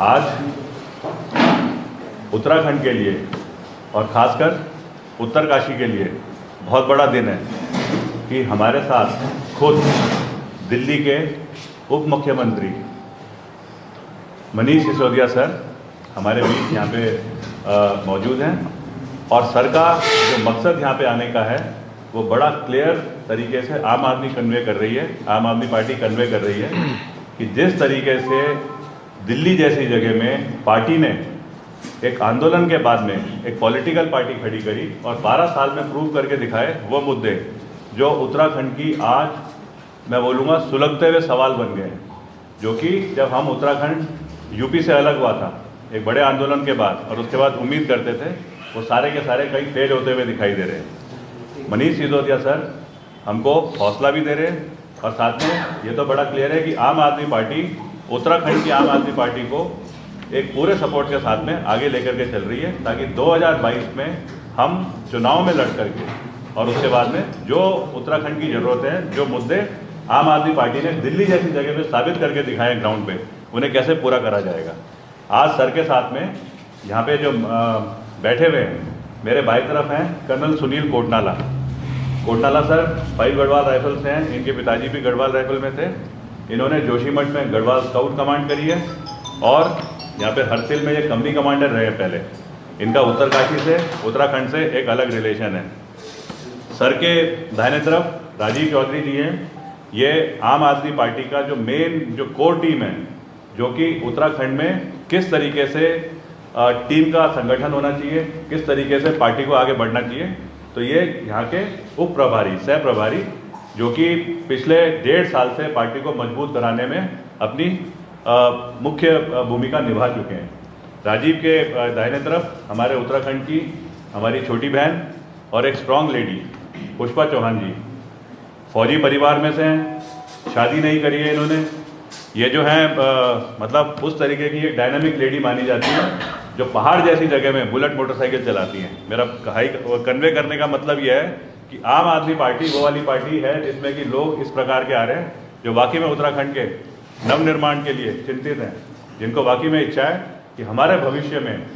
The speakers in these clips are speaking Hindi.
आज उत्तराखंड के लिए और ख़ासकर उत्तरकाशी के लिए बहुत बड़ा दिन है कि हमारे साथ खुद दिल्ली के उप मुख्यमंत्री मनीष सिसोदिया सर हमारे बीच यहाँ पे मौजूद हैं। और सर का जो मकसद यहाँ पे आने का है वो बड़ा क्लियर तरीके से आम आदमी कन्वे कर रही है, आम आदमी पार्टी कन्वे कर रही है कि जिस तरीके से दिल्ली जैसी जगह में पार्टी ने एक आंदोलन के बाद में एक पॉलिटिकल पार्टी खड़ी करी और 12 साल में प्रूव करके दिखाए वो मुद्दे जो उत्तराखंड की आज मैं बोलूँगा सुलगते हुए सवाल बन गए, जो कि जब हम उत्तराखंड यूपी से अलग हुआ था एक बड़े आंदोलन के बाद और उसके बाद उम्मीद करते थे, वो सारे के सारे कहीं फेल होते हुए दिखाई दे रहे हैं। मनीष सिसोदिया सर हमको हौसला भी दे रहे हैं और साथ में ये तो बड़ा क्लियर है कि आम आदमी पार्टी उत्तराखंड की आम आदमी पार्टी को एक पूरे सपोर्ट के साथ में आगे लेकर के चल रही है, ताकि 2022 में हम चुनाव में लड़ करके और उसके बाद में जो उत्तराखंड की ज़रूरत है, जो मुद्दे आम आदमी पार्टी ने दिल्ली जैसी जगह पे साबित करके दिखाए ग्राउंड पे, उन्हें कैसे पूरा करा जाएगा। आज सर के साथ में यहाँ पे जो बैठे हुए हैं मेरे बाई तरफ हैं colonel Sunil Kotnala sir 5 Garhwal rifle से हैं। इनके पिताजी भी गढ़वाल राइफल में थे। इन्होंने जोशीमठ में गढ़वाल स्काउट कमांड करी है और यहाँ पे हरसिल में ये कंपनी कमांडर रहे हैं पहले। इनका उत्तरकाशी से उत्तराखंड से एक अलग रिलेशन है। सर के दाहिने तरफ राजीव चौधरी जी हैं। ये आम आदमी पार्टी का जो मेन जो कोर टीम है, जो कि उत्तराखंड में किस तरीके से टीम का संगठन होना चाहिए, किस तरीके से पार्टी को आगे बढ़ना चाहिए, तो ये यहाँ के उप प्रभारी सह प्रभारी जो कि पिछले 1.5 साल से पार्टी को मजबूत कराने में अपनी मुख्य भूमिका निभा चुके हैं। राजीव के दाहिने तरफ हमारे उत्तराखंड की हमारी छोटी बहन और एक स्ट्रांग लेडी पुष्पा चौहान जी, फौजी परिवार में से हैं, शादी नहीं करी है इन्होंने। ये जो है मतलब उस तरीके की एक डायनामिक लेडी मानी जाती है जो पहाड़ जैसी जगह में बुलेट मोटरसाइकिल चलाती हैं। मेरा कन्वे करने का मतलब यह है कि आम आदमी पार्टी वो वाली पार्टी है जिसमें कि लोग इस प्रकार के आ रहे हैं जो वाकई में उत्तराखंड के नवनिर्माण के लिए चिंतित हैं, जिनको वाकई में इच्छा है कि हमारे भविष्य में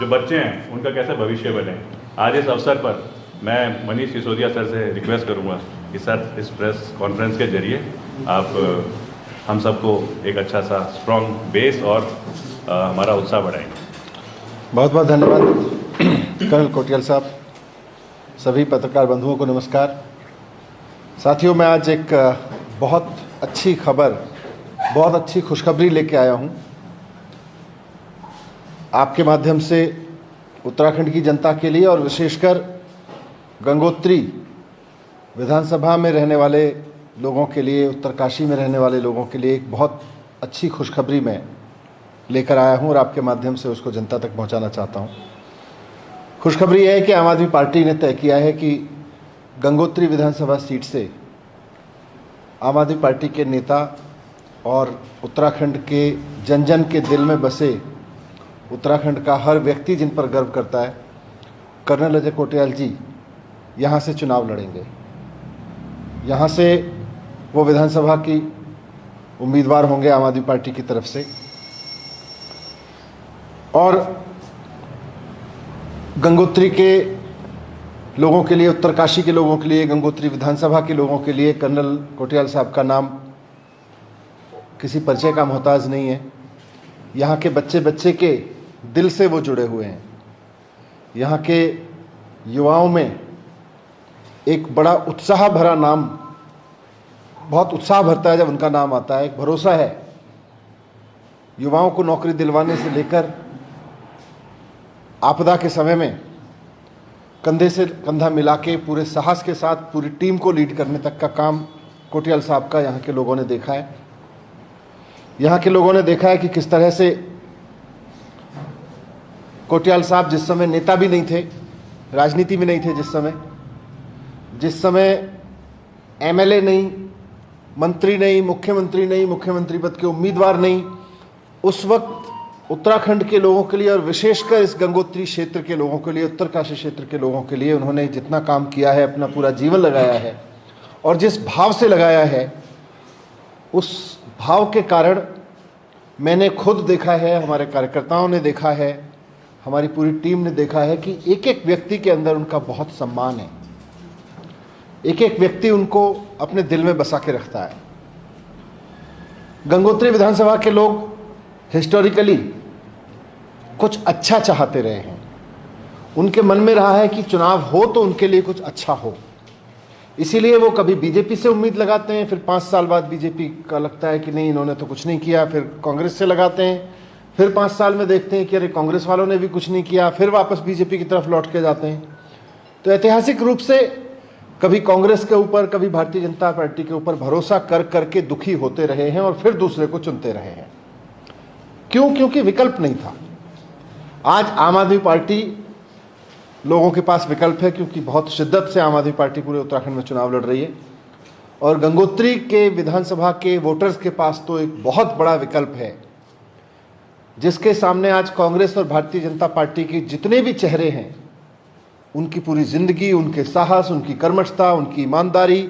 जो बच्चे हैं उनका कैसे भविष्य बने। आज इस अवसर पर मैं मनीष सिसोदिया सर से रिक्वेस्ट करूंगा कि सर इस प्रेस कॉन्फ्रेंस के जरिए आप हम सबको एक अच्छा सा स्ट्रॉन्ग बेस और हमारा उत्साह बढ़ाएंगे। बहुत बहुत धन्यवाद कर्नल कोटियाल साहब। सभी पत्रकार बंधुओं को नमस्कार। साथियों, मैं आज एक बहुत अच्छी खबर, बहुत अच्छी खुशखबरी लेके आया हूँ आपके माध्यम से उत्तराखंड की जनता के लिए और विशेषकर गंगोत्री विधानसभा में रहने वाले लोगों के लिए, उत्तरकाशी में रहने वाले लोगों के लिए एक बहुत अच्छी खुशखबरी मैं लेकर आया हूं और आपके माध्यम से उसको जनता तक पहुंचाना चाहता हूं। खुशखबरी यह है कि आम आदमी पार्टी ने तय किया है कि गंगोत्री विधानसभा सीट से आम आदमी पार्टी के नेता और उत्तराखंड के जन जन के दिल में बसे उत्तराखंड का हर व्यक्ति जिन पर गर्व करता है, कर्नल अजय कोटियाल जी यहाँ से चुनाव लड़ेंगे। यहाँ से वो विधानसभा की उम्मीदवार होंगे आम आदमी पार्टी की तरफ से। और गंगोत्री के लोगों के लिए, उत्तरकाशी के लोगों के लिए, गंगोत्री विधानसभा के लोगों के लिए कर्नल कोटियाल साहब का नाम किसी परिचय का मोहताज नहीं है। यहाँ के बच्चे बच्चे के दिल से वो जुड़े हुए हैं। यहाँ के युवाओं में एक बड़ा उत्साह भरा नाम, बहुत उत्साह भरता है जब उनका नाम आता है। एक भरोसा है युवाओं को नौकरी दिलवाने से लेकर आपदा के समय में कंधे से कंधा मिला के पूरे साहस के साथ पूरी टीम को लीड करने तक का काम कोटियाल साहब का यहाँ के लोगों ने देखा है। यहाँ के लोगों ने देखा है कि किस तरह से कोटियाल साहब जिस समय नेता भी नहीं थे, राजनीति में नहीं थे, जिस समय एमएलए नहीं, मंत्री नहीं, मुख्यमंत्री पद के उम्मीदवार नहीं, उस वक्त उत्तराखंड के लोगों के लिए और विशेषकर इस गंगोत्री क्षेत्र के लोगों के लिए, उत्तरकाशी क्षेत्र के लोगों के लिए उन्होंने जितना काम किया है, अपना पूरा जीवन लगाया है और जिस भाव से लगाया है, उस भाव के कारण मैंने खुद देखा है, हमारे कार्यकर्ताओं ने देखा है, हमारी पूरी टीम ने देखा है कि एक एक व्यक्ति के अंदर उनका बहुत सम्मान है। एक एक व्यक्ति उनको अपने दिल में बसा के रखता है। गंगोत्री विधानसभा के लोग हिस्टोरिकली कुछ अच्छा चाहते रहे हैं। उनके मन में रहा है कि चुनाव हो तो उनके लिए कुछ अच्छा हो, इसीलिए वो कभी बीजेपी से उम्मीद लगाते हैं, फिर 5 साल बाद बीजेपी का लगता है कि नहीं इन्होंने तो कुछ नहीं किया, फिर कांग्रेस से लगाते हैं, फिर 5 साल में देखते हैं कि अरे कांग्रेस वालों ने भी कुछ नहीं किया, फिर वापस बीजेपी की तरफ लौट के जाते हैं। तो ऐतिहासिक रूप से कभी कांग्रेस के ऊपर, कभी भारतीय जनता पार्टी के ऊपर भरोसा कर करके दुखी होते रहे हैं और फिर दूसरे को चुनते रहे हैं। क्यों? क्योंकि विकल्प नहीं था। आज आम आदमी पार्टी लोगों के पास विकल्प है, क्योंकि बहुत शिद्दत से आम आदमी पार्टी पूरे उत्तराखंड में चुनाव लड़ रही है और गंगोत्री के विधानसभा के वोटर्स के पास तो एक बहुत बड़ा विकल्प है, जिसके सामने आज कांग्रेस और भारतीय जनता पार्टी के जितने भी चेहरे हैं, उनकी पूरी जिंदगी, उनके साहस, उनकी कर्मठता, उनकी ईमानदारी,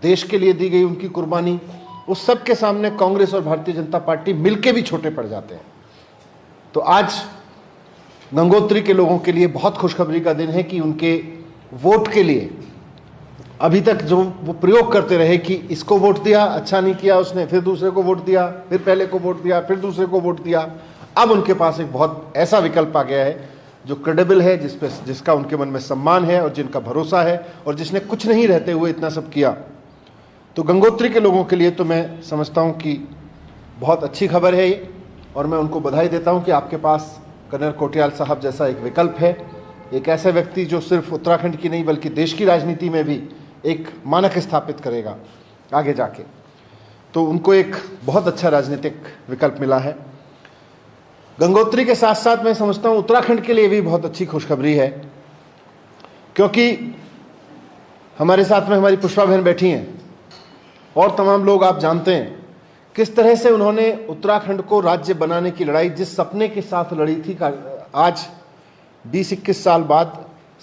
देश के लिए दी गई उनकी कुर्बानी, उस सब के सामने कांग्रेस और भारतीय जनता पार्टी मिलके भी छोटे पड़ जाते हैं। तो आज गंगोत्री के लोगों के लिए बहुत खुशखबरी का दिन है कि उनके वोट के लिए अभी तक जो वो प्रयोग करते रहे कि इसको वोट दिया, अच्छा नहीं किया उसने, फिर दूसरे को वोट दिया, फिर पहले को वोट दिया, फिर दूसरे को वोट दिया, अब उनके पास एक बहुत ऐसा विकल्प आ गया है जो क्रेडिबल है, जिसका उनके मन में सम्मान है और जिनका भरोसा है और जिसने कुछ नहीं रहते हुए इतना सब किया। तो गंगोत्री के लोगों के लिए तो मैं समझता हूँ कि बहुत अच्छी खबर है ये, और मैं उनको बधाई देता हूँ कि आपके पास कर्नल कोटियाल साहब जैसा एक विकल्प है, एक ऐसा व्यक्ति जो सिर्फ उत्तराखंड की नहीं बल्कि देश की राजनीति में भी एक मानक स्थापित करेगा आगे जाके। तो उनको एक बहुत अच्छा राजनीतिक विकल्प मिला है। गंगोत्री के साथ साथ मैं समझता हूँ उत्तराखंड के लिए भी बहुत अच्छी खुशखबरी है, क्योंकि हमारे साथ में हमारी पुष्पा बहन बैठी हैं और तमाम लोग आप जानते हैं किस तरह से उन्होंने उत्तराखंड को राज्य बनाने की लड़ाई जिस सपने के साथ लड़ी थी, आज 20-21 साल बाद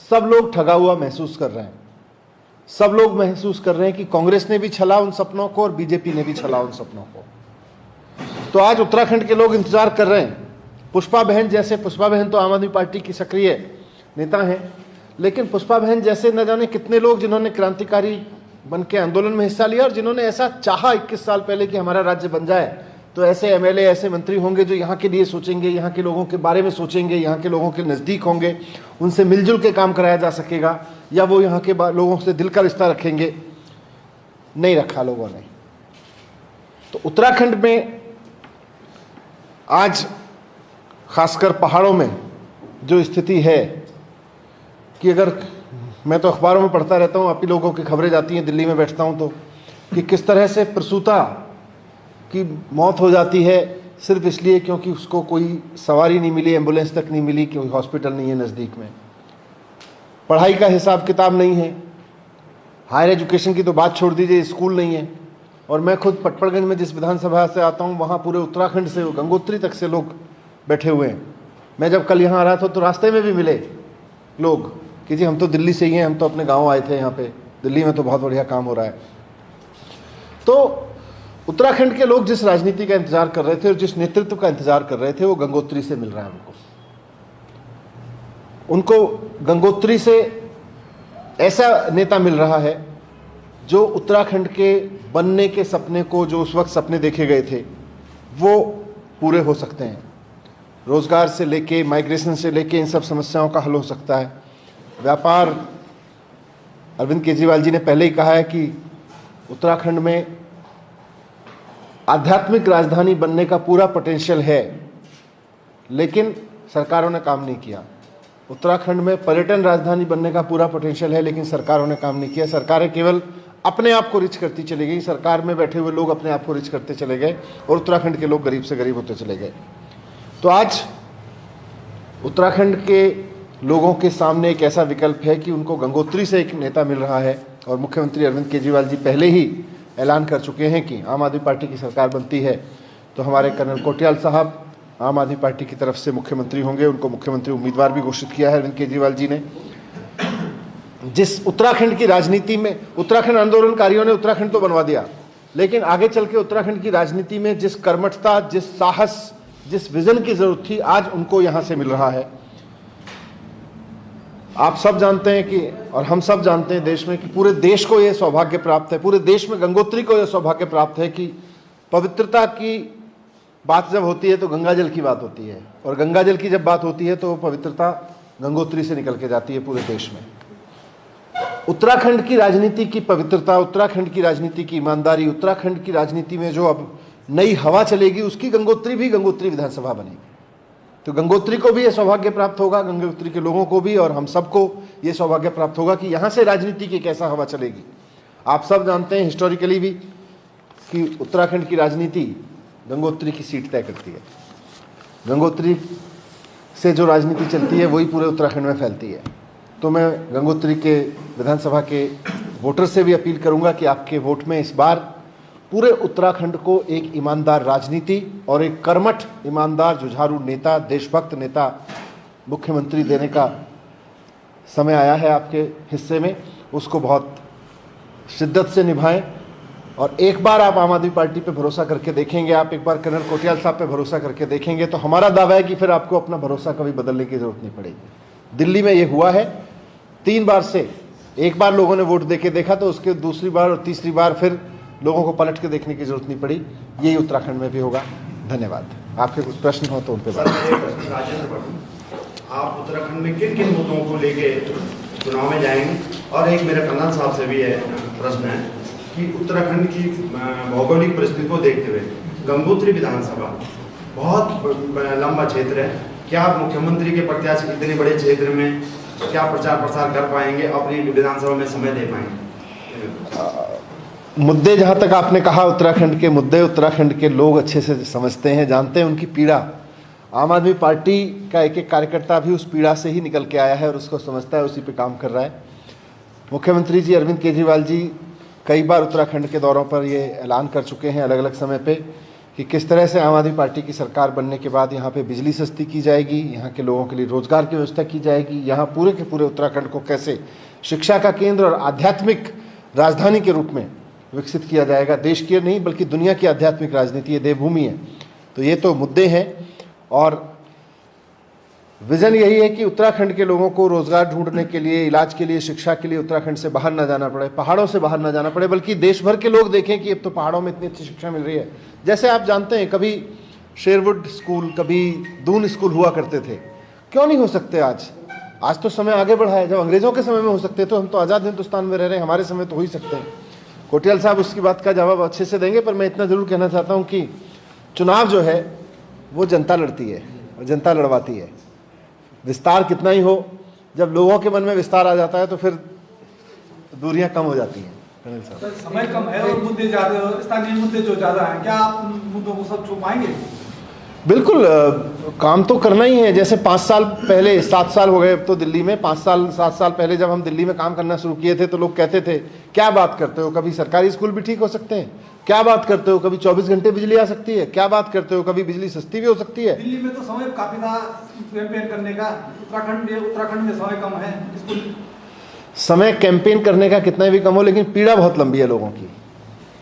सब लोग ठगा हुआ महसूस कर रहे हैं। सब लोग महसूस कर रहे हैं कि कांग्रेस ने भी छला उन सपनों को और बीजेपी ने भी छला उन सपनों को। तो आज उत्तराखंड के लोग इंतजार कर रहे हैं। पुष्पा बहन तो आम आदमी पार्टी की सक्रिय नेता हैं, लेकिन पुष्पा बहन जैसे न जाने कितने लोग जिन्होंने क्रांतिकारी बन के आंदोलन में हिस्सा लिया और जिन्होंने ऐसा चाहा 21 साल पहले कि हमारा राज्य बन जाए, तो ऐसे एमएलए, ऐसे मंत्री होंगे जो यहाँ के लिए सोचेंगे, यहाँ के लोगों के बारे में सोचेंगे, यहाँ के लोगों के नज़दीक होंगे, उनसे मिलजुल के काम कराया जा सकेगा, या वो यहाँ के लोगों से दिल का रिश्ता रखेंगे। नहीं रखा लोगों ने। तो उत्तराखंड में आज खासकर पहाड़ों में जो स्थिति है कि अगर मैं तो अखबारों में पढ़ता रहता हूँ, आप ही लोगों की खबरें जाती हैं, दिल्ली में बैठता हूँ तो, कि किस तरह से प्रसूता की मौत हो जाती है सिर्फ इसलिए क्योंकि उसको कोई सवारी नहीं मिली, एम्बुलेंस तक नहीं मिली, कोई हॉस्पिटल नहीं है नज़दीक में। पढ़ाई का हिसाब किताब नहीं है, हायर एजुकेशन की तो बात छोड़ दीजिए, स्कूल नहीं है। और मैं खुद पटपड़गंज में जिस विधानसभा से आता हूँ, वहाँ पूरे उत्तराखंड से गंगोत्री तक से लोग बैठे हुए हैं। मैं जब कल यहाँ आ रहा था तो रास्ते में भी मिले लोग कि जी हम तो दिल्ली से ही हैं, हम तो अपने गांव आए थे, यहाँ पे दिल्ली में तो बहुत बढ़िया काम हो रहा है। तो उत्तराखंड के लोग जिस राजनीति का इंतजार कर रहे थे और जिस नेतृत्व का इंतजार कर रहे थे, वो गंगोत्री से मिल रहा है उनको गंगोत्री से ऐसा नेता मिल रहा है जो उत्तराखंड के बनने के सपने को, जो उस वक्त सपने देखे गए थे, वो पूरे हो सकते हैं। रोजगार से लेके, माइग्रेशन से लेके, इन सब समस्याओं का हल हो सकता है। व्यापार, अरविंद केजरीवाल जी ने पहले ही कहा है कि उत्तराखंड में आध्यात्मिक राजधानी बनने का पूरा पोटेंशियल है, लेकिन सरकारों ने काम नहीं किया। उत्तराखंड में पर्यटन राजधानी बनने का पूरा पोटेंशियल है, लेकिन सरकारों ने काम नहीं किया। सरकारें केवल अपने आप को रिच करती चली गई, सरकार में बैठे हुए लोग अपने आप को रिच करते चले गए और उत्तराखंड के लोग गरीब से गरीब होते चले गए। तो आज उत्तराखंड के लोगों के सामने एक ऐसा विकल्प है कि उनको गंगोत्री से एक नेता मिल रहा है, और मुख्यमंत्री अरविंद केजरीवाल जी पहले ही ऐलान कर चुके हैं कि आम आदमी पार्टी की सरकार बनती है तो हमारे कर्नल कोटियाल साहब आम आदमी पार्टी की तरफ से मुख्यमंत्री होंगे। उनको मुख्यमंत्री उम्मीदवार भी घोषित किया है अरविंद केजरीवाल जी ने। जिस उत्तराखंड की राजनीति में उत्तराखंड आंदोलनकारियों ने उत्तराखंड तो बनवा दिया, लेकिन आगे चल के उत्तराखंड की राजनीति में जिस कर्मठता, जिस साहस, जिस विजन की जरूरत थी, आज उनको यहां से मिल रहा है। आप सब जानते हैं कि, और हम सब जानते हैं देश में, कि पूरे देश को यह सौभाग्य प्राप्त है, पूरे देश में गंगोत्री को यह सौभाग्य प्राप्त है कि पवित्रता की बात जब होती है तो गंगा जल की बात होती है, और गंगा जल की जब बात होती है तो पवित्रता गंगोत्री से निकल के जाती है पूरे देश में। उत्तराखंड की राजनीति की पवित्रता, उत्तराखंड की राजनीति की ईमानदारी, उत्तराखंड की राजनीति में जो अब नई हवा चलेगी, उसकी गंगोत्री भी गंगोत्री विधानसभा बनेगी। तो गंगोत्री को भी यह सौभाग्य प्राप्त होगा, गंगोत्री के लोगों को भी, और हम सबको यह सौभाग्य प्राप्त होगा कि यहां से राजनीति की कैसा हवा चलेगी। आप सब जानते हैं हिस्टोरिकली भी कि उत्तराखंड की राजनीति गंगोत्री की सीट तय करती है। गंगोत्री से जो राजनीति चलती है वही पूरे उत्तराखंड में फैलती है। तो मैं गंगोत्री के विधानसभा के वोटर से भी अपील करूंगा कि आपके वोट में इस बार पूरे उत्तराखंड को एक ईमानदार राजनीति और एक कर्मठ, ईमानदार, जुझारू नेता, देशभक्त नेता मुख्यमंत्री देने का समय आया है आपके हिस्से में। उसको बहुत शिद्दत से निभाएं, और एक बार आप आम आदमी पार्टी पे भरोसा करके देखेंगे, आप एक बार कर्नल कोटियाल साहब पे भरोसा करके देखेंगे, तो हमारा दावा है कि फिर आपको अपना भरोसा कभी बदलने की जरूरत नहीं पड़ेगी। दिल्ली में ये हुआ है 3 बार से, एक बार लोगों ने वोट देके देखा, तो उसके दूसरी बार और तीसरी बार फिर लोगों को पलट के देखने की जरूरत नहीं पड़ी। यही उत्तराखंड में भी होगा। धन्यवाद। आपके कुछ प्रश्न हो तो उन पर बात। आप उत्तराखंड में किन किन मुद्दों को लेके चुनाव में जाएंगे? और एक मेरा कर्नल साहब से भी है प्रश्न है कि उत्तराखंड की भौगोलिक परिस्थिति को देखते हुए गंगोत्री विधानसभा बहुत लंबा क्षेत्र है, क्या आप मुख्यमंत्री के प्रत्याशी इतने बड़े क्षेत्र में क्या प्रचार प्रसार कर पाएंगे, अपनी विधानसभा में समय दे पाएंगे? मुद्दे जहाँ तक आपने कहा, उत्तराखंड के मुद्दे उत्तराखंड के लोग अच्छे से समझते हैं, जानते हैं उनकी पीड़ा। आम आदमी पार्टी का एक एक कार्यकर्ता भी उस पीड़ा से ही निकल के आया है और उसको समझता है, उसी पे काम कर रहा है। मुख्यमंत्री जी अरविंद केजरीवाल जी कई बार उत्तराखंड के दौरों पर ये ऐलान कर चुके हैं अलग अलग समय पे कि किस तरह से आम आदमी पार्टी की सरकार बनने के बाद यहाँ पे बिजली सस्ती की जाएगी, यहाँ के लोगों के लिए रोजगार की व्यवस्था की जाएगी, यहाँ पूरे के पूरे उत्तराखंड को कैसे शिक्षा का केंद्र और आध्यात्मिक राजधानी के रूप में विकसित किया जाएगा। देश की नहीं बल्कि दुनिया की आध्यात्मिक राजनीति, ये देवभूमि है। तो ये तो मुद्दे हैं, और विजन यही है कि उत्तराखंड के लोगों को रोजगार ढूंढने के लिए, इलाज के लिए, शिक्षा के लिए उत्तराखंड से बाहर ना जाना पड़े, पहाड़ों से बाहर ना जाना पड़े, बल्कि देश भर के लोग देखें कि अब तो पहाड़ों में इतनी अच्छी शिक्षा मिल रही है। जैसे आप जानते हैं, कभी शेरवुड स्कूल, कभी दून स्कूल हुआ करते थे, क्यों नहीं हो सकते आज? आज तो समय आगे बढ़ा है। जब अंग्रेजों के समय में हो सकते तो हम तो आज़ाद हिंदुस्तान में रह रहे हैं, हमारे समय तो हो ही सकते हैं। कोटियाल साहब उसकी बात का जवाब अच्छे से देंगे, पर मैं इतना जरूर कहना चाहता हूँ कि चुनाव जो है वो जनता लड़ती है और जनता लड़वाती है। विस्तार कितना ही हो, जब लोगों के मन में विस्तार आ जाता है तो फिर दूरियां कम हो जाती हैं। समय कम है और मुद्दे ज्यादा, स्थानीय मुद्दे जो ज्यादा हैं, क्या आप मुद्दों को सब छू पाएंगे? बिल्कुल, काम तो करना ही है। जैसे 5 साल पहले, 7 साल हो गए अब तो दिल्ली में, 5 साल 7 साल पहले जब हम दिल्ली में काम करना शुरू किए थे तो लोग कहते थे क्या बात करते हो, कभी सरकारी स्कूल भी ठीक हो सकते हैं, क्या बात करते हो, कभी 24 घंटे बिजली आ सकती है, क्या बात करते हो, कभी बिजली सस्ती भी हो सकती है। दिल्ली में तो समय काफी था कैंपेन करने का, उत्तराखंड में समय कम है। समय कैंपेन करने का कितना भी कम हो, लेकिन पीड़ा बहुत लंबी है लोगों की।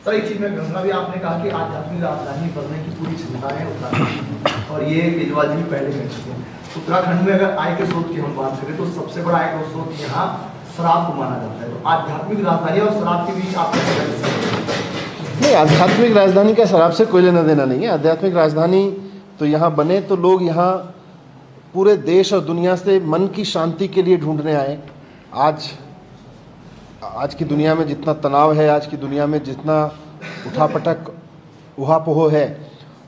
सर एक चीज में कहूँगा भी, आपने कहा कि आध्यात्मिक राजधानी बनने की पूरी क्षमता है उत्तराखंड, और ये केजरीवाल जी भी पहले कह चुके हैं। उत्तराखंड में अगर आय के स्रोत की हम बात करें तो सबसे बड़ा आय का स्रोत यहाँ शराब को माना जाता है। तो आध्यात्मिक राजधानी और शराब के बीच आप नहीं, आध्यात्मिक राजधानी का शराब से कोई लेना देना नहीं है। आध्यात्मिक राजधानी तो यहाँ बने तो लोग यहाँ पूरे देश और दुनिया से मन की शांति के लिए ढूंढने आए। आज की दुनिया में जितना तनाव है, आज की दुनिया में जितना उठापटक उहापोह है,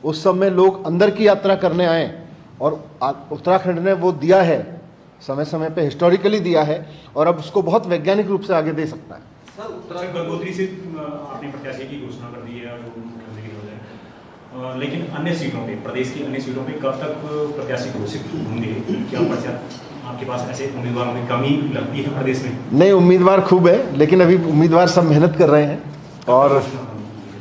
उस सब में लोग अंदर की यात्रा करने आए, और उत्तराखंड ने वो दिया है, समय समय पे हिस्टोरिकली दिया है, और अब उसको बहुत वैज्ञानिक रूप से आगे दे सकता है। सर उत्तराखंड गंगोत्री से अपने प्रत्याशी की घोषणा कर दी है और मुख्यमंत्री हो जाए, लेकिन अन्य सीटों पे, प्रदेश की अन्य सीटों पे कब तक प्रत्याशी घोषित होंगे? क्या आपके पास ऐसे उम्मीदवारों की कमी लगती है प्रदेश में? नहीं, उम्मीदवार खूब है, लेकिन अभी उम्मीदवार सब मेहनत कर रहे हैं और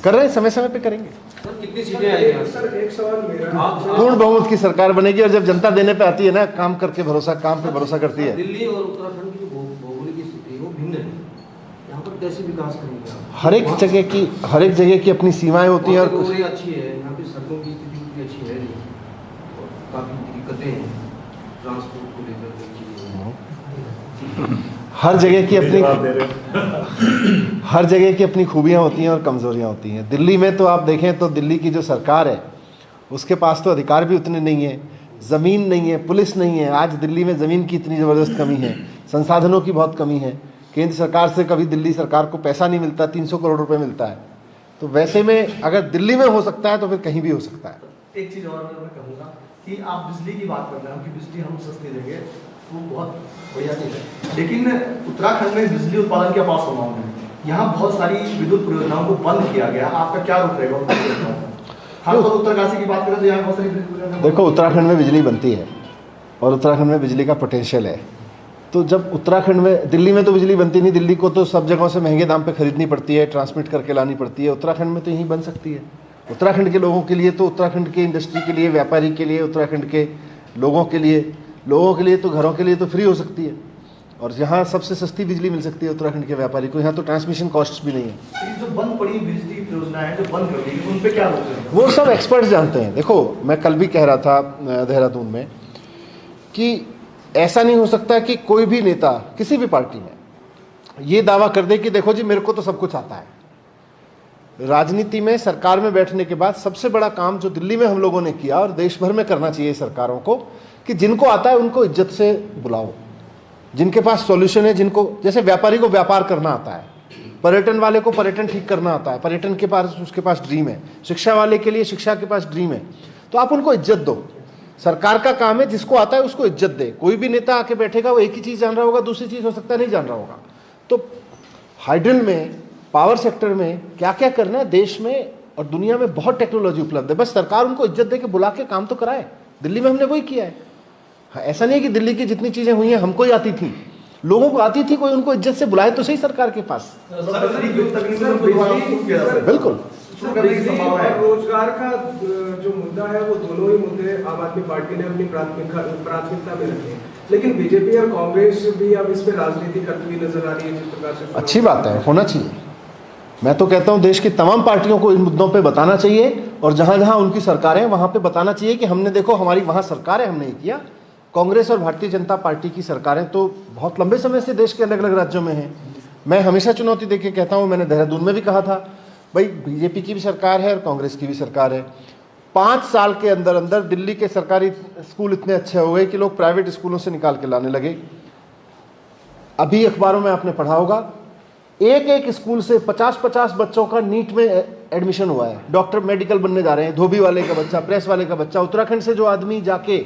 कर रहे हैं, समय समय पे करेंगे। सर कितनी सीटें आएंगी? सर एक सवाल मेरा, पूर्ण बहुमत की सरकार बनेगी, और जब जनता देने पे आती है ना, काम पे भरोसा करती है। दिल्ली और उत्तराखंड की जो भौगोलिक स्थिति है वो भिन्न है। यहाँ पर कैसे विकास करेंगे आप? हर एक जगह की अपनी सीमाएं होती हैं और कुछ रोडें अच्छी है, यहाँ पे सड़कों की स्थिति उतनी अच्छी है नहीं, और काफ़ी दिक्कतें हैं ट्रांसपोर्ट को लेकर के चीज़ें। हर जगह की अपनी खूबियां होती हैं और कमजोरियां होती हैं। दिल्ली में तो आप देखें तो दिल्ली की जो सरकार है उसके पास तो अधिकार भी उतने नहीं है, ज़मीन नहीं है, पुलिस नहीं है। आज दिल्ली में ज़मीन की इतनी ज़बरदस्त कमी है, संसाधनों की बहुत कमी है। केंद्र सरकार से कभी दिल्ली सरकार को पैसा नहीं मिलता, 300 करोड़ रुपए मिलता है। तो वैसे में अगर दिल्ली में हो सकता है तो फिर कहीं भी हो सकता है। एक चीज़ और मैं कहूँगा कि आप बिजली की बात कर रहे हो कि बिजली हम सस्ती देंगे, वो बहुत बढ़िया चीज़ है, लेकिन उत्तराखंड में बिजली उत्पादन की अपार संभावना है। यहाँ बहुत सारी विद्युत परियोजनाओं को बंद किया गया, आपका क्या रुख रहेगा खासतौर उत्तरकाशी की बात करें तो यहाँ बहुत सारी देखो, उत्तराखंड में बिजली बनती है और उत्तराखंड में बिजली का पोटेंशियल है। तो जब उत्तराखंड में, दिल्ली में तो बिजली बनती नहीं, दिल्ली को तो सब जगहों से महंगे दाम पे खरीदनी पड़ती है, ट्रांसमिट करके लानी पड़ती है। उत्तराखंड में तो यहीं बन सकती है। उत्तराखंड के लोगों के लिए तो, उत्तराखंड के इंडस्ट्री के लिए, व्यापारी के लिए, उत्तराखंड के लोगों के लिए तो, घरों के लिए तो फ्री हो सकती है। और यहाँ सबसे सस्ती बिजली मिल सकती है उत्तराखंड के व्यापारी को। यहाँ तो ट्रांसमिशन कॉस्ट भी नहीं है। जो बंद पड़ी बिजली परियोजना है, जो बंद कर दी, उन पे क्या रोक है? वो सब एक्सपर्ट्स जानते हैं। देखो, मैं कल भी कह रहा था देहरादून में कि ऐसा नहीं हो सकता कि कोई भी नेता किसी भी पार्टी में ये दावा कर दे कि देखो जी मेरे को तो सब कुछ आता है। राजनीति में, सरकार में बैठने के बाद सबसे बड़ा काम जो दिल्ली में हम लोगों ने किया और देश भर में करना चाहिए सरकारों को, कि जिनको आता है उनको इज्जत से बुलाओ, जिनके पास सॉल्यूशन है, जिनको, जैसे व्यापारी को व्यापार करना आता है, पर्यटन वाले को पर्यटन ठीक करना आता है, पर्यटन के पास, उसके पास ड्रीम है, शिक्षा वाले के लिए शिक्षा के पास ड्रीम है, तो आप उनको इज्जत दो। सरकार का काम है जिसको आता है उसको इज्जत दे। कोई भी नेता आके बैठेगा वो एक ही चीज़ जान रहा होगा, दूसरी चीज़ हो सकता है नहीं जान रहा होगा। तो हाइड्रल में, पावर सेक्टर में क्या क्या करना है, देश में और दुनिया में बहुत टेक्नोलॉजी उपलब्ध है। बस सरकार उनको इज्जत दे के बुला के काम तो कराए। दिल्ली में हमने वही किया है। हाँ, ऐसा नहीं है कि दिल्ली की जितनी चीज़ें हुई हैं हमको ही आती थी, लोगों को आती थी, कोई उनको इज्जत से बुलाए तो सही सरकार के पास। बिल्कुल। रोजगार का जो मुद्दा है वो दोनों ही मुद्दे आम आदमी पार्टी ने अपनी प्राथमिकता में रखे, लेकिन बीजेपी और कांग्रेस भी अब इस पे राजनीति करती हुई नजर आ रही है, जिस प्रकार से। अच्छी बात है, होना चाहिए। मैं तो कहता हूं देश की तमाम पार्टियों को इन मुद्दों पे बताना चाहिए, और जहां जहां उनकी सरकारें वहां पे बताना चाहिए कि हमने, देखो हमारी वहां सरकार है, हमने ये किया। कांग्रेस और भारतीय जनता पार्टी की सरकारें तो बहुत लंबे समय से देश के अलग अलग राज्यों में हैं। मैं हमेशा चुनौती देके कहता हूं, मैंने देहरादून में भी कहा था, भाई बीजेपी की भी सरकार है और कांग्रेस की भी सरकार है। 5 साल के अंदर अंदर दिल्ली के सरकारी स्कूल इतने अच्छे हो गए कि लोग प्राइवेट स्कूलों से निकाल के लाने लगे। अभी अखबारों में आपने पढ़ा होगा, एक एक स्कूल से 50-50 बच्चों का नीट में एडमिशन हुआ है। डॉक्टर, मेडिकल बनने जा रहे हैं। धोबी वाले का बच्चा, प्रेस वाले का बच्चा, उत्तराखंड से जो आदमी जाके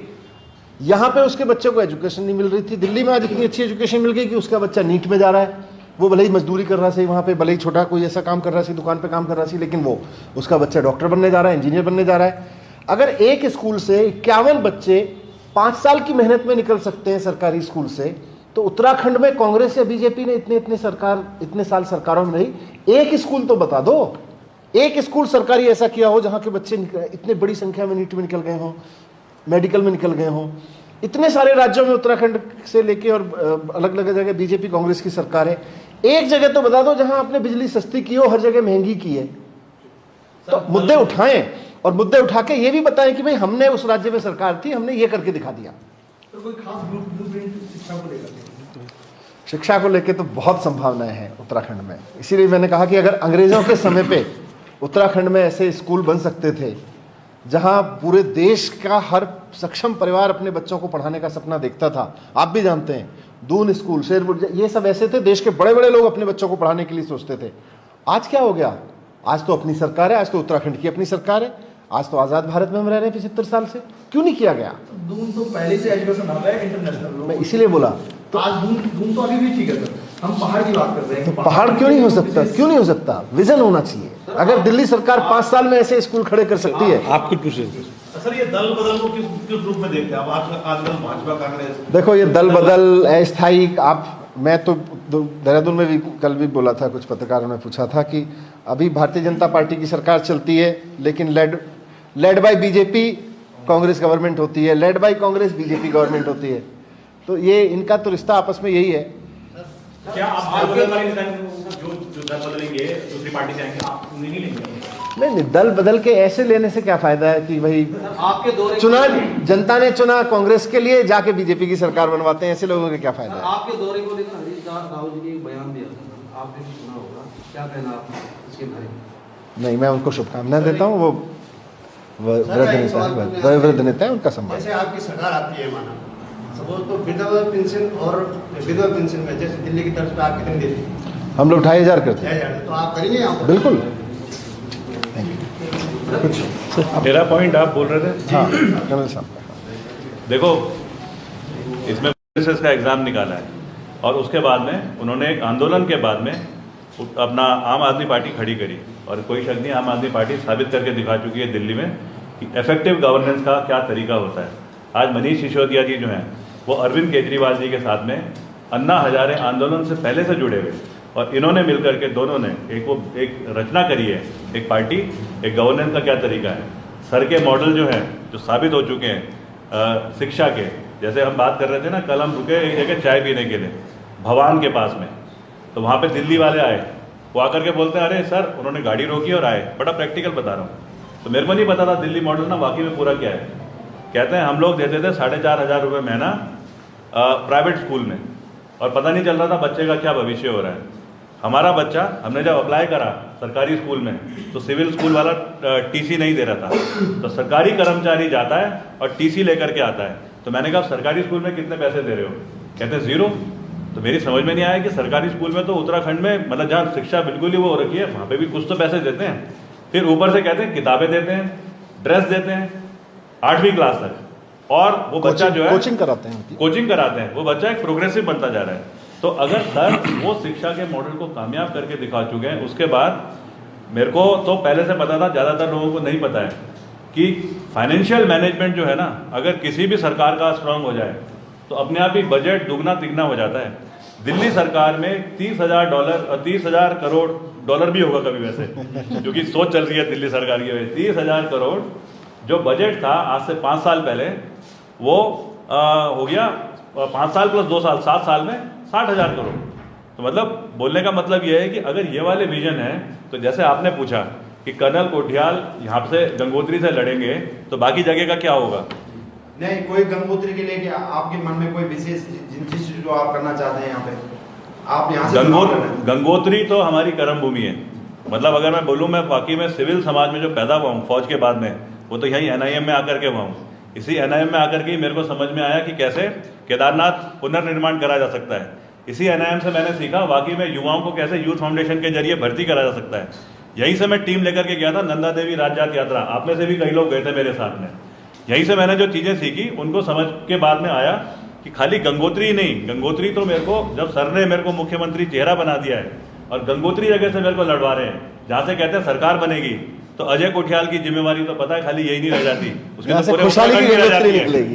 यहाँ पे उसके बच्चे को एजुकेशन नहीं मिल रही थी, दिल्ली में आज इतनी अच्छी एजुकेशन मिल गई कि उसका बच्चा नीट में जा रहा है। वो भले ही मजदूरी कर रहा है वहाँ पे, भले ही छोटा कोई ऐसा काम कर रहा है, दुकान पे काम कर रहा है, लेकिन वो, उसका बच्चा डॉक्टर बनने जा रहा है, इंजीनियर बनने जा रहा है। अगर एक स्कूल से 51 बच्चे 5 साल की मेहनत में निकल सकते हैं सरकारी स्कूल से, तो उत्तराखंड में कांग्रेस या बीजेपी ने इतने साल सरकारों में रही, एक स्कूल तो बता दो, एक स्कूल सरकारी ऐसा किया हो जहाँ के बच्चे इतने बड़ी संख्या में नीट में निकल गए हों, मेडिकल में निकल गए हों। इतने सारे राज्यों में उत्तराखंड से लेके और अलग अलग जगह बीजेपी कांग्रेस की सरकार है। एक जगह तो बता दो जहां आपने बिजली सस्ती की हो, हर जगह महंगी की है। तो मुद्दे उठाएं, और मुद्दे उठा के ये भी बताएं कि भाई हमने उस राज्य में सरकार थी, हमने ये करके दिखा दिया। तो कोई खास ब्लूप्रिंट शिक्षा को लेकर? शिक्षा को लेकर तो बहुत संभावनाएं हैं उत्तराखंड में। इसीलिए मैंने कहा कि अगर अंग्रेजों के समय पे उत्तराखंड में ऐसे स्कूल बन सकते थे जहां पूरे देश का हर सक्षम परिवार अपने बच्चों को पढ़ाने का सपना देखता था। आप भी जानते हैं, दून स्कूल, शेरपुर, ये सब ऐसे थे, देश के बड़े बड़े लोग अपने बच्चों को पढ़ाने के लिए सोचते थे। आज क्या हो गया? आज तो अपनी सरकार है, आज तो उत्तराखंड की अपनी सरकार है, आज तो आज़ाद भारत में हम रह रहे हैं 75 साल से। क्यों नहीं किया गया? दून तो पहले से एजुकेशन आता है इंटरनेशनल। मैं इसीलिए बोला तो आज दून तो अभी भी ठीक है सर, हम पहाड़ की बात कर रहे हैं। तो पहाड़ क्यों नहीं हो सकता? क्यों नहीं हो सकता? विजन होना चाहिए। अगर दिल्ली सरकार 5 साल में ऐसे स्कूल खड़े कर सकती है। आप कुछ पूछे सर, ये दल बदल को किस रूप में देखते हैं आप? आजकल भाजपा कांग्रेस, देखो ये दल बदल अस्थायी, मैं तो देहरादून में भी कल भी बोला था, कुछ पत्रकारों ने पूछा था कि अभी भारतीय जनता पार्टी की सरकार चलती है, लेकिन led by BJP Congress government होती है, led by Congress BJP government होती है। तो ये इनका तो रिश्ता आपस में यही है। क्या आप जो दल बदलेंगे, दूसरी पार्टी से आएंगे, आप उन्हें नहीं लेंगे? नहीं, दल बदल के ऐसे लेने से क्या फायदा है कि भाई आपके दौरे चुना, जनता ने चुना कांग्रेस के लिए, जाके बीजेपी की सरकार बनवाते हैं, ऐसे लोगों का क्या फायदा है? आपके दौरे को लेकर हरीश राव जी ने एक बयान दिया था, आपने भी सुना होगा, क्या कहना आप इसके बारे में? नहीं, मैं उनको शुभकामनाएं देता हूँ, वो वृद्ध नेता है, वृद्ध नेता है, उनका सम्मान। जैसे आपकी सरकार आती है माना सपोज, तो विधवा पेंशन और विधवा पेंशन में जैसे दिल्ली की तरफ से आप कितने देते हैं? हम लोग 2500 करते हैं। 2000, तो आप करेंगे यहाँ पर? बिल्कुल। मेरा पॉइंट आप बोल रहे थे? हाँ, कर्नल साहब, देखो, इसमें पुलिस का एग्ज़ाम निकाला है और उसके बाद में उन्होंने एक आंदोलन के बाद में अपना आम आदमी पार्टी खड़ी करी, और कोई शक नहीं, आम आदमी पार्टी साबित करके दिखा चुकी है दिल्ली में कि इफेक्टिव गवर्नेंस का क्या तरीका होता है। आज मनीष सिसोदिया जी जो हैं वो अरविंद केजरीवाल जी के साथ में अन्ना हजारे आंदोलन से पहले से जुड़े हुए, और इन्होंने मिलकर के दोनों ने एक रचना करी है, एक पार्टी, एक गवर्नेंस का क्या तरीका है। सर के मॉडल जो हैं, जो साबित हो चुके हैं शिक्षा के, जैसे हम बात कर रहे थे ना, कल हम रुके एक जगह चाय पीने के लिए भवान के पास में, तो वहाँ पे दिल्ली वाले आए, वो आकर के बोलते हैं अरे सर, उन्होंने गाड़ी रोकी और आए, बड़ा प्रैक्टिकल बता रहा हूँ। तो मेरे को नहीं पता था दिल्ली मॉडल ना वाकई में पूरा क्या है। कहते हैं हम लोग देते थे 4500 रुपये महीना प्राइवेट स्कूल में, और पता नहीं चल रहा था बच्चे का क्या भविष्य हो रहा है। हमारा बच्चा, हमने जब अप्लाई करा सरकारी स्कूल में, तो सिविल स्कूल वाला टीसी नहीं दे रहा था, तो सरकारी कर्मचारी जाता है और टीसी लेकर के आता है। तो मैंने कहा सरकारी स्कूल में कितने पैसे दे रहे हो? कहते हैं 0। तो मेरी समझ में नहीं आया कि सरकारी स्कूल में तो उत्तराखंड में, मतलब जहाँ शिक्षा बिल्कुल ही वो हो रखी है, वहाँ पे भी कुछ तो पैसे देते हैं। फिर ऊपर से कहते हैं किताबें देते हैं, ड्रेस देते हैं 8वीं क्लास तक, और वो बच्चा जो है कोचिंग कराते हैं, कोचिंग कराते हैं, वो बच्चा एक प्रोग्रेसिव बनता जा रहा है। तो अगर सर वो शिक्षा के मॉडल को कामयाब करके दिखा चुके हैं, उसके बाद मेरे को तो पहले से पता था, ज़्यादातर लोगों को नहीं पता है कि फाइनेंशियल मैनेजमेंट जो है ना, अगर किसी भी सरकार का स्ट्रांग हो जाए तो अपने आप ही बजट दुगना तिगना हो जाता है। दिल्ली सरकार में $30,000 $30,000 करोड़ डॉलर भी होगा कभी वैसे, क्योंकि सोच चल रही है दिल्ली सरकार की, 30,000 करोड़ जो बजट था आज से 5 साल पहले, वो हो गया 5 साल प्लस 2 साल, 7 साल में 60,000 करोड़। तो मतलब बोलने का मतलब ये है कि अगर ये वाले विजन है, तो जैसे आपने पूछा कि कर्नल कोठियाल यहाँ से गंगोत्री से लड़ेंगे तो बाकी जगह का क्या होगा? नहीं, कोई गंगोत्री के लिए क्या आपके मन में कोई विशेष चीज जो आप करना चाहते हैं यहाँ पे? आप यहाँ से गंगोत्री तो हमारी कर्म भूमि है। मतलब अगर मैं बोलूँ, मैं वाकई में सिविल समाज में जो पैदा हुआ हूँ फौज के बाद में, वो तो यहीं NIM में आकर के हुआ हूँ। इसी NIM में आकर के ही मेरे को समझ में आया कि कैसे केदारनाथ पुनर्निर्माण करा जा सकता है। इसी NIM से मैंने सीखा वाकई में युवाओं को कैसे यूथ फाउंडेशन के जरिए भर्ती करा जा सकता है। यहीं से मैं टीम लेकर के गया था नंदा देवी राजजात यात्रा, आप में से भी कई लोग गए थे मेरे साथ में। यहीं से मैंने जो चीज़ें सीखी उनको समझ के बाद में आया कि खाली गंगोत्री ही नहीं, गंगोत्री तो मेरे को जब सर ने मेरे को मुख्यमंत्री चेहरा बना दिया है और गंगोत्री जगह से मेरे को लड़वा रहे हैं, जहाँ से कहते हैं सरकार बनेगी, तो अजय कोठियाल की जिम्मेवारी तो पता है खाली यही नहीं रह जाती, उसकी तो पूरे खुशहाली की निकलेगी।